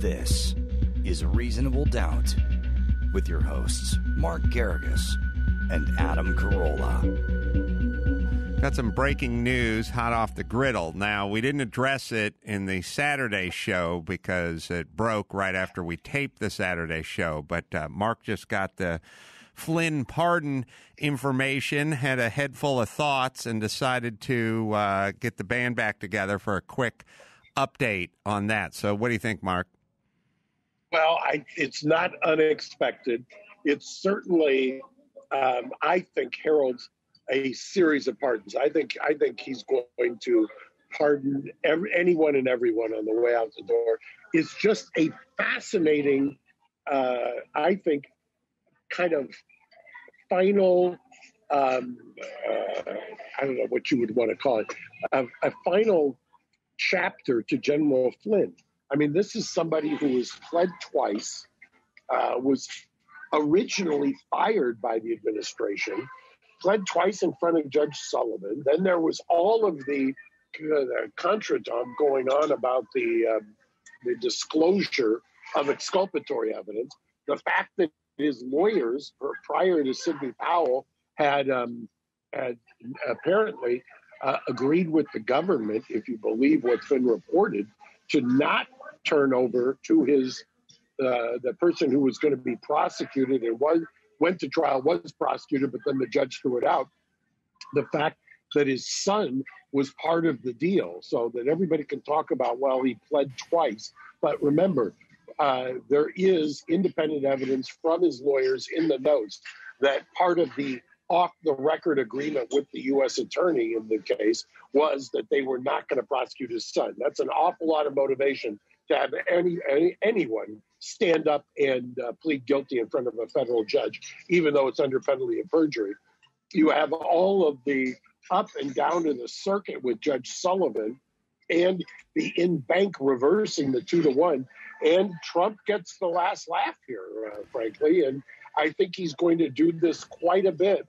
This is Reasonable Doubt with your hosts, Mark Garrigus and Adam Carolla. Got some breaking news hot off the griddle. Now, we didn't address it in the Saturday show because it broke right after we taped the Saturday show, but Mark just got the Flynn pardon information, had a head full of thoughts, and decided to get the band back together for a quick update on that. So what do you think, Mark? Well, it's not unexpected. It's certainly, I think, heralds a series of pardons. I think he's going to pardon anyone and everyone on the way out the door. It's just a fascinating, I think, kind of final, I don't know what you would want to call it, a final chapter to General Flynn. I mean, this is somebody who was pled twice, was originally fired by the administration, pled twice in front of Judge Sullivan. Then there was all of the contretemps going on about the disclosure of exculpatory evidence. The fact that his lawyers, prior to Sidney Powell, had apparently agreed with the government, if you believe what Flynn reported, to not turn over to his the person who was going to be prosecuted and went to trial, was prosecuted, but then the judge threw it out. The fact that his son was part of the deal, so that everybody can talk about, well, he pled twice. But remember, there is independent evidence from his lawyers in the notes that part of the off-the-record agreement with the U.S. attorney in the case was that they were not going to prosecute his son. That's an awful lot of motivation to have anyone stand up and plead guilty in front of a federal judge, even though it's under penalty of perjury. You have all of the up and down in the circuit with Judge Sullivan and the in-bank reversing the 2-1. And Trump gets the last laugh here, frankly. And I think he's going to do this quite a bit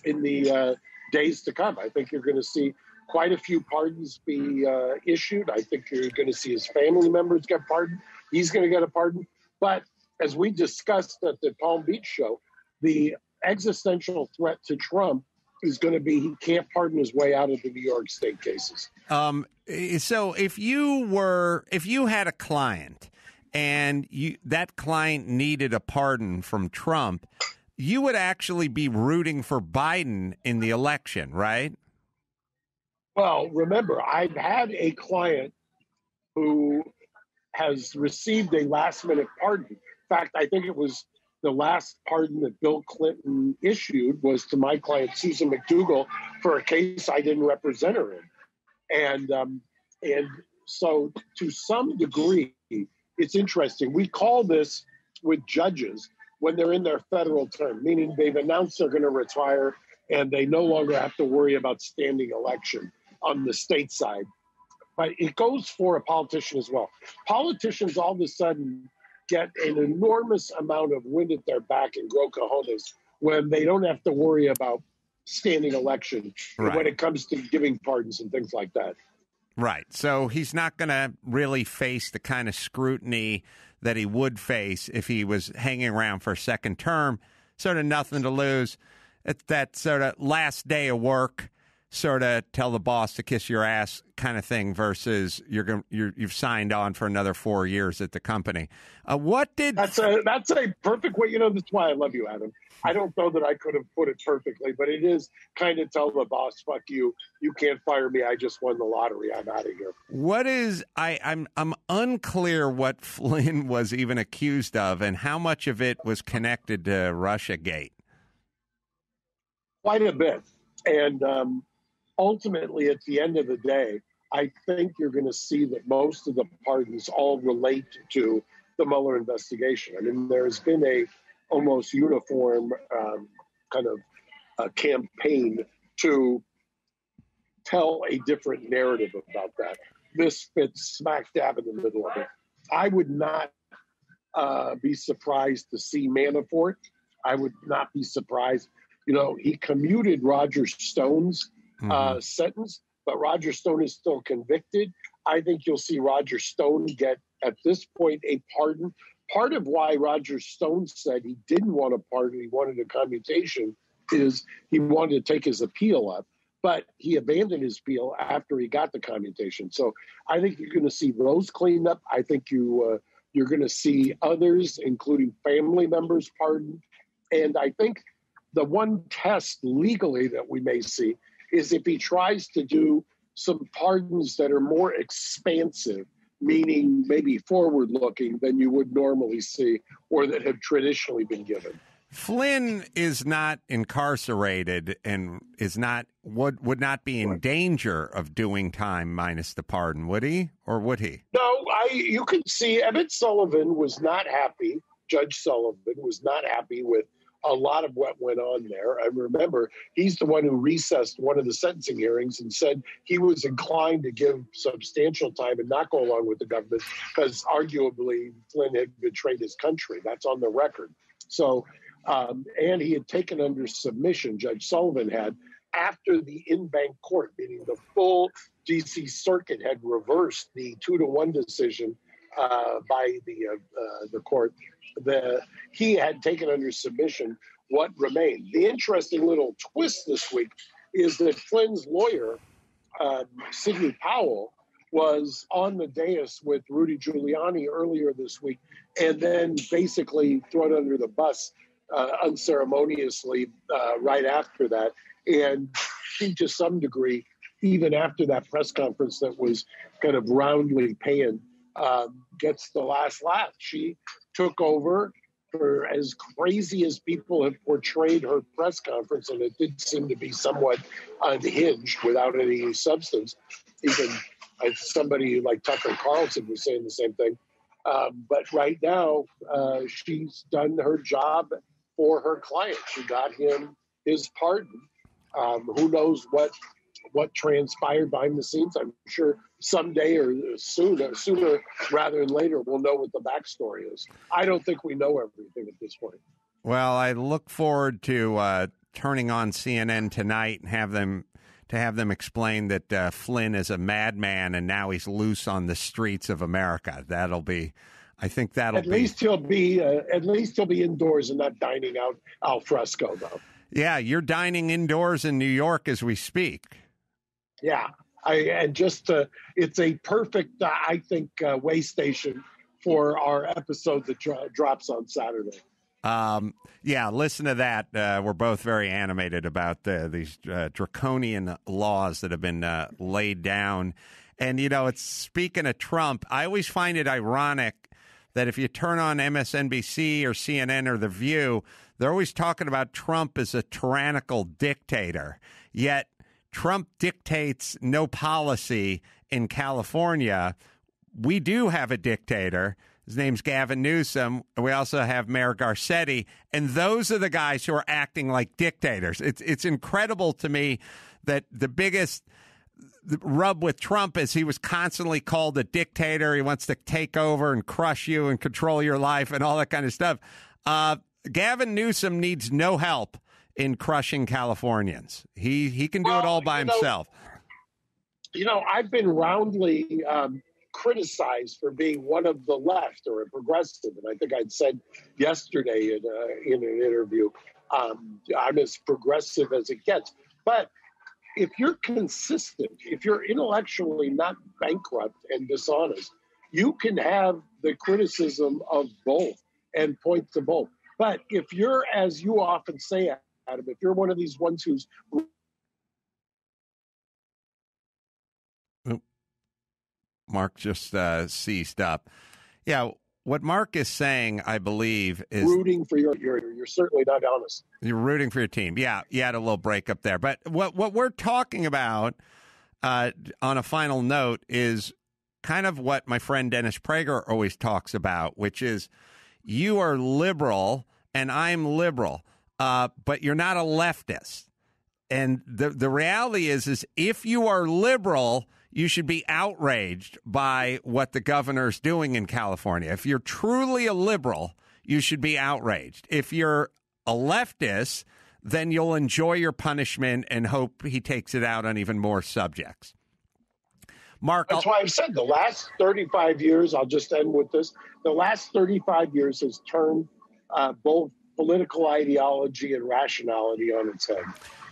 in the days to come. I think you're going to see quite a few pardons be issued. I think you're going to see his family members get pardoned. He's going to get a pardon. But as we discussed at the Palm Beach show, the existential threat to Trump is going to be he can't pardon his way out of the New York State cases. So if you had a client and that client needed a pardon from Trump, you would actually be rooting for Biden in the election, right? Well, remember, I've had a client who has received a last-minute pardon. In fact, I think it was the last pardon that Bill Clinton issued was to my client, Susan McDougal, for a case I didn't represent her in. And so to some degree, it's interesting. We call this with judges when they're in their federal term, meaning they've announced they're going to retire and they no longer have to worry about standing election on the state side. But it goes for a politician as well. Politicians all of a sudden get an enormous amount of wind at their back and grow cojones when they don't have to worry about standing election when it comes to giving pardons and things like that. Right. So he's not going to really face the kind of scrutiny that he would face if he was hanging around for a second term. Sort of nothing to lose. It's that sort of last day of work, sort of tell the boss to kiss your ass kind of thing versus you've signed on for another 4 years at the company. That's a perfect way. That's why I love you, Adam. I don't know that I could have put it perfectly, but it is kind of tell the boss, fuck you. You can't fire me. I just won the lottery. I'm out of here. I'm unclear what Flynn was even accused of and how much of it was connected to Russiagate. Quite a bit. And ultimately, at the end of the day, I think you're going to see that most of the pardons all relate to the Mueller investigation. I mean, there's been a almost uniform kind of campaign to tell a different narrative about that. This fits smack dab in the middle of it. I would not be surprised to see Manafort. I would not be surprised. He commuted Roger Stone's sentence, but Roger Stone is still convicted. I think you'll see Roger Stone get at this point a pardon. Part of why Roger Stone said he didn't want a pardon, he wanted a commutation, is he wanted to take his appeal up. But he abandoned his appeal after he got the commutation. So I think you're going to see those cleaned up. I think you're going to see others, including family members, pardoned. And I think the one test legally that we may see is if he tries to do some pardons that are more expansive, meaning maybe forward-looking than you would normally see or that have traditionally been given. Flynn is not incarcerated and would not be in danger of doing time minus the pardon, would he? Or would he? No, you can see Emmett Sullivan was not happy. Judge Sullivan was not happy with a lot of what went on there. I remember he's the one who recessed one of the sentencing hearings and said he was inclined to give substantial time and not go along with the government because arguably Flynn had betrayed his country. That's on the record. So, and he had taken under submission, Judge Sullivan had, after the in-bank court, meaning the full D.C. Circuit had reversed the 2-1 decision by the court. He had taken under submission what remained. The interesting little twist this week is that Flynn's lawyer, Sidney Powell, was on the dais with Rudy Giuliani earlier this week and then basically thrown under the bus unceremoniously right after that. And she, to some degree, even after that press conference that was kind of roundly panned, gets the last laugh. She took over for as crazy as people have portrayed her press conference, and it did seem to be somewhat unhinged without any substance. Even somebody like Tucker Carlson was saying the same thing. But right now, she's done her job for her client. She got him his pardon. Who knows what transpired behind the scenes? I'm sure someday or sooner rather than later, we'll know what the backstory is. I don't think we know everything at this point. Well, I look forward to turning on CNN tonight and have them explain that Flynn is a madman and now he's loose on the streets of America. At least he'll be indoors and not dining out al fresco, though. Yeah, you're dining indoors in New York as we speak. Yeah, it's a perfect, I think, way station for our episode that drops on Saturday. Yeah, listen to that. We're both very animated about these draconian laws that have been laid down. And, it's speaking of Trump, I always find it ironic that if you turn on MSNBC or CNN or The View, they're always talking about Trump as a tyrannical dictator. Yet Trump dictates no policy in California. We do have a dictator. His name's Gavin Newsom. We also have Mayor Garcetti. And those are the guys who are acting like dictators. It's incredible to me that the biggest rub with Trump is he was constantly called a dictator. He wants to take over and crush you and control your life and all that kind of stuff. Gavin Newsom needs no help in crushing Californians. He can do it all by himself. I've been roundly criticized for being one of the left or a progressive. And I think I'd said yesterday in an interview, I'm as progressive as it gets. But if you're consistent, if you're intellectually not bankrupt and dishonest, you can have the criticism of both and point to both. But if you're, as you often say, Adam, if you're one of these ones who's... Mark just seized up. Yeah, what Mark is saying, I believe, is... Rooting for you're certainly not honest. You're rooting for your team. Yeah, you had a little breakup there. But what we're talking about on a final note is kind of what my friend Dennis Prager always talks about, which is you are liberal and I'm liberal, but you're not a leftist. And the reality is if you are liberal, you should be outraged by what the governor's doing in California. If you're truly a liberal, you should be outraged. If you're a leftist, then you'll enjoy your punishment and hope he takes it out on even more subjects. Mark, That's why I've said the last 35 years, I'll just end with this, the last 35 years has turned both political ideology and rationality on its head.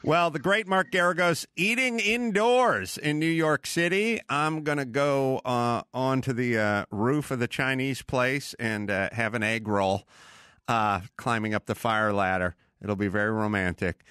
Well, the great Mark Garagos eating indoors in New York City. I'm going to go onto the roof of the Chinese place and have an egg roll climbing up the fire ladder. It'll be very romantic.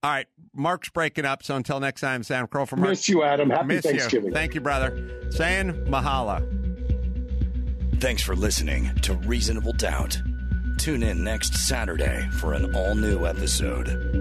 All right, Mark's breaking up, so until next time, Sam Kroll from Mark. Miss you, Adam. Happy Thanksgiving. You. Thank you, brother. Saying mahala. Thanks for listening to Reasonable Doubt. Tune in next Saturday for an all-new episode.